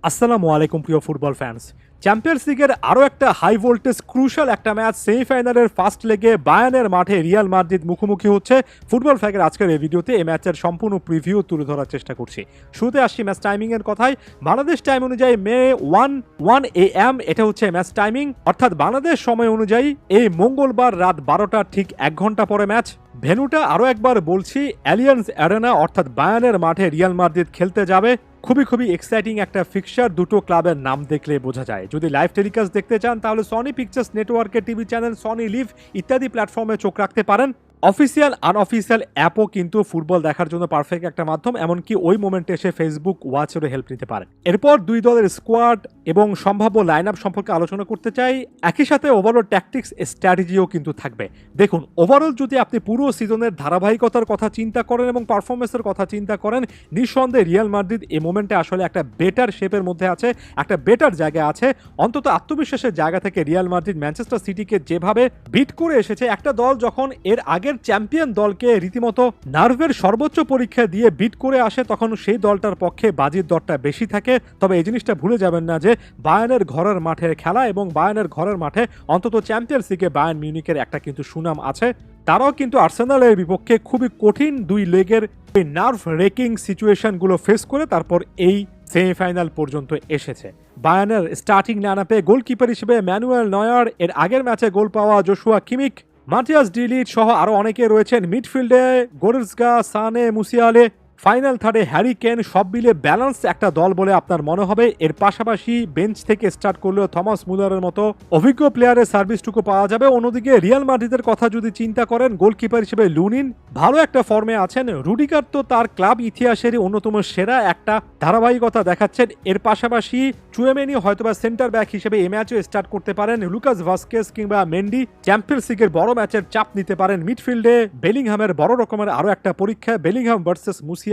আসসালামু আলাইকুম প্রিয় ফুটবল ফ্যান্স। চ্যাম্পিয়ন্স লিগের আরও একটা হাই ভোল্টেজ ক্রুশাল একটা ম্যাচ সেমিফাইনালের ফার্স্ট লেগে বায়ার্নের মাঠে রিয়াল মাদ্রিদ মুখোমুখি হচ্ছে। ফুটবল ফ্যাকের আজকের এই ভিডিওতে এই ম্যাচের সম্পূর্ণ প্রিভিউ তুলে ধরার চেষ্টা করছি। শুরুতে আসছি ম্যাচ টাইমিংয়ের কথায়। বাংলাদেশ টাইম অনুযায়ী মে 1 AM এটা হচ্ছে ম্যাচ টাইমিং, অর্থাৎ বাংলাদেশ সময় অনুযায়ী এই মঙ্গলবার রাত 12টার ঠিক 1 ঘন্টা পরে ম্যাচ। ভেন্যুটা আরও একবার বলছি, অ্যালিয়ান্স অ্যারেনা, অর্থাৎ বায়ার্নের মাঠে রিয়াল মাদ্রিদ খেলতে যাবে। খুবই এক্সাইটিং একটা ফিক্সচার, দুটো ক্লাবের নাম দেখলে বোঝা যায়। যদি লাইভ টেলিকাস্ট দেখতে চান তাহলে সনি পিকচার্স নেটওয়ার্কের টিভি চ্যানেল সনি লিভ ইত্যাদি প্ল্যাটফর্মে চোখ রাখতে পারেন। অফিসিয়াল আনঅফিসিয়াল অ্যাপও কিন্তু ফুটবল দেখার জন্য পারফেক্ট একটা মাধ্যম, এমনকি ওই মোমেন্টে এসে ফেসবুক ওয়াচেরও হেল্প নিতে পারেন। এরপর দুই দলের স্কোয়াড এবং সম্ভাব্য লাইন আপ সম্পর্কে আলোচনা করতে চাই। একই সাথে ওভারঅল ট্যাকটিক্স স্ট্র্যাটেজিও কিন্তু থাকবে। দেখুন, ওভারঅল যদি আপনি পুরো সিজনের ধারাবাহিকতার কথা চিন্তা করেন এবং পারফরমেন্সের কথা চিন্তা করেন, নিঃসন্দেহে রিয়াল মাদ্রিদ এই মোমেন্টে আসলে একটা বেটার শেপের মধ্যে আছে, একটা বেটার জায়গায় আছে। অন্তত আত্মবিশ্বাসের জায়গা থেকে রিয়াল মাদ্রিদ ম্যানচেস্টার সিটিকে যেভাবে বিট করে এসেছে, একটা দল যখন এর আগের চ্যাম্পিয়ন দলকে রীতিমতো নার্ভের সর্বোচ্চ পরীক্ষা দিয়ে বিট করে আসে, তখন সেই দলটার পক্ষে বাজির দরটা বেশি থাকে। তবে এই জিনিসটা ভুলে যাবেন না যে বায়ার্নের ঘরের মাঠের খেলা, এবং বায়ার্নের ঘরের মাঠে অন্তত চ্যাম্পিয়ন্স লিগে বায়ার্ন মিউনিখের একটা কিন্তু সুনাম আছে। তারাও কিন্তু আর্সেনালের বিপক্ষে খুবই কঠিন দুই লেগের এই নার্ভ রেকিং সিচুয়েশনগুলো ফেস করে তারপর এই সেমিফাইনাল পর্যন্ত এসেছে। বায়ার্নের স্টার্টিং লাইনআপে গোলকিপার হিসেবে ম্যানুয়েল নয়ার, এর আগের ম্যাচে গোল পাওয়া জোশুয়া কিমিক, মাটিয়াস ডিলিট সহ আরও অনেকে রয়েছেন। মিডফিল্ডে গোরেৎসকা, সানে, মুসিয়ালে, ফাইনাল থার্ডে হ্যারি কেন, সব মিলে ব্যালেন্স একটা দল বলে আপনার মনে হবে। এর পাশাপাশি বেঞ্চ থেকে স্টার্ট করলেও থমাস মুলারের মতো অভিজ্ঞ প্লেয়ারের সার্ভিসটুকু পাওয়া যাবে। অন্যদিকে রিয়াল মাদ্রিদের কথা যদি চিন্তা করেন, গোলকিপার হিসেবে লুনিন ভালো একটা ফর্মে আছেন। রুডিগার তো তার ক্লাব ইতিহাসেরই অন্যতম সেরা একটা ধারাবাহিকতা দেখাচ্ছেন। এর পাশাপাশি চুয়েমেনি হয়তোবা সেন্টার ব্যাক হিসেবে এই ম্যাচও স্টার্ট করতে পারেন। লুকাস ভাস্কেস কিংবা মেন্ডি চ্যাম্পিয়ন্স লিগের বড় ম্যাচের চাপ নিতে পারেন। মিডফিল্ডে বেলিংহামের বড় রকমের আরও একটা পরীক্ষা, বেলিংহাম ভার্সেস মুসিয়ালা।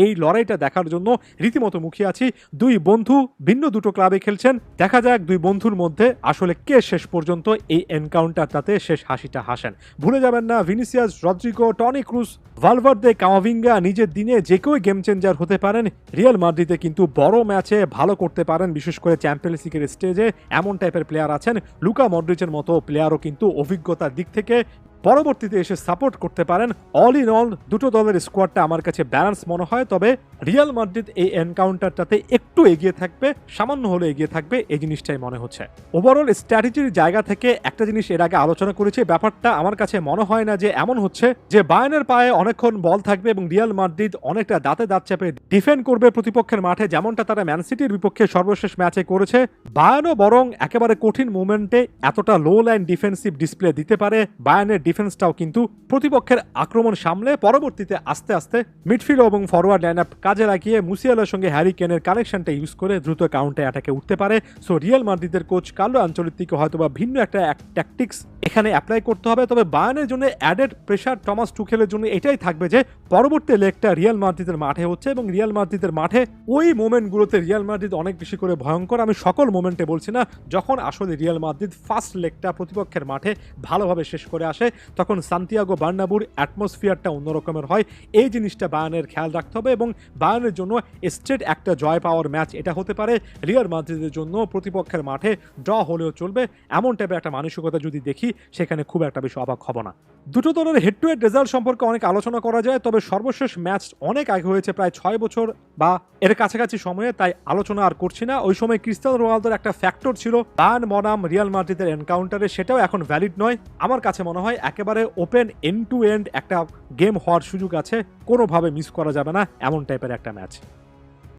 এই লড়াইটা দেখার জন্য রীতিমতো মুখিয়ে আছি। দুই বন্ধু ভিন্ন দুটো ক্লাবে খেলছেন, দেখা যাক দুই বন্ধুর মধ্যে আসলে কে শেষ পর্যন্ত এই এনকাউন্টারটাতে শেষ হাসিটা হাসেন। ভুলে যাবেন না, Vinicius, Rodrygo, Toni Kroos, Valverde, Camavinga নিজের দিনে যে কেউ গেম চেঞ্জার হতে পারেন। রিয়াল মাদ্রিদে কিন্তু বড় ম্যাচে ভালো করতে পারেন, বিশেষ করে চ্যাম্পিয়ন্স লিগের স্টেজে এমন টাইপের প্লেয়ার আছেন। লুকা মডরিচের মতো প্লেয়ারও কিন্তু অভিজ্ঞতার দিক থেকে পরবর্তীতে এসে সাপোর্ট করতে পারেন। অল ইন অল দুটো দলের স্কোয়াডটা আমার কাছে ব্যালেন্স মনে হয়। তবে রিয়াল মাদ্রিদ এই এনকাউন্টারটাতে একটু এগিয়ে থাকবে, সামান্য হলে এগিয়ে থাকবে, এই জিনিসটাই মনে হচ্ছে। ওভারঅল স্ট্র্যাটেজির জায়গা থেকে একটা জিনিস এর আগে আলোচনা করেছি, ব্যাপারটা আমার কাছে মনে হয় না যে এমন হচ্ছে যে বায়ার্নের পায়ে অনেকক্ষণ বল থাকবে এবং রিয়াল মাদ্রিদ অনেকটা দাঁতে দাঁত চেপে ডিফেন্ড করবে প্রতিপক্ষের মাঠে, যেমনটা তারা ম্যান সিটির বিপক্ষে সর্বশেষ ম্যাচে করেছে। বায়ার্নও বরং একেবারে কঠিন মুভমেন্টে এতটা লো লাইন ডিফেন্সিভ ডিসপ্লে দিতে পারে। বায়ার্নের ডিফেন্সটাও কিন্তু প্রতিপক্ষের আক্রমণ সামলে পরবর্তীতে আস্তে আস্তে মিডফিল্ড এবং ফরওয়ার্ড লাইন আপ কাজে লাগিয়ে মুসিয়ালার সঙ্গে হ্যারি কেনের কানেকশনটা ইউজ করে দ্রুত কাউন্টার অ্যাটাকে উঠতে পারে। সো রিয়াল মাদ্রিদের কোচ কার্লো আনচেলত্তিকে হয়তোবা ভিন্ন একটা ট্যাকটিক্স এখানে অ্যাপ্লাই করতে হবে। তবে বায়ার্নের জন্য অ্যাডেড প্রেশার টমাস টুখেলের জন্য এটাই থাকবে যে পরবর্তী লেগটা রিয়াল মাদ্রিদের মাঠে হচ্ছে, এবং রিয়াল মাদ্রিদের মাঠে ওই মোমেন্টগুলোতে রিয়াল মাদ্রিদ অনেক বেশি করে ভয়ঙ্কর। আমি সকল মোমেন্টে বলছি না, যখন আসলে রিয়াল মাদ্রিদ ফার্স্ট লেগটা প্রতিপক্ষের মাঠে ভালোভাবে শেষ করে আসে, তখন সান্তিয়াগো বার্নাবুর অ্যাটমসফিয়ারটা অন্যরকমের হয়। এই জিনিসটা বায়ার্নের খেয়াল রাখতে হবে, এবং বায়ার্নের জন্য স্ট্রেট একটা জয় পাওয়ার ম্যাচ এটা হতে পারে। রিয়াল মাদ্রিদের জন্য প্রতিপক্ষের মাঠে ড্র হলেও চলবে, এমন টাইপের একটা মানসিকতা যদি দেখি, সেখানে খুব একটা বেশি অবাক হব না। দুটো দলের হেড টু হেড রেজাল্ট সম্পর্কে অনেক আলোচনা করা যায়, তবে সর্বশেষ ম্যাচ অনেক আগে হয়েছে, প্রায় 6 বছর বা এর কাছাকাছি সময়ে, তাই আলোচনা আর করছি না। ওই সময় ক্রিস্টিয়ানো রোনালদোর একটা ফ্যাক্টর ছিল বায়ার্ন বনাম রিয়াল মাদ্রিদের এনকাউন্টারে, সেটাও এখন ভ্যালিড নয়। আমার কাছে মনে হয় একেবারে ওপেন এন্ড টু এন্ড একটা গেম হওয়ার সুযোগ আছে, কোনোভাবে মিস করা যাবে না এমন টাইপের একটা ম্যাচ।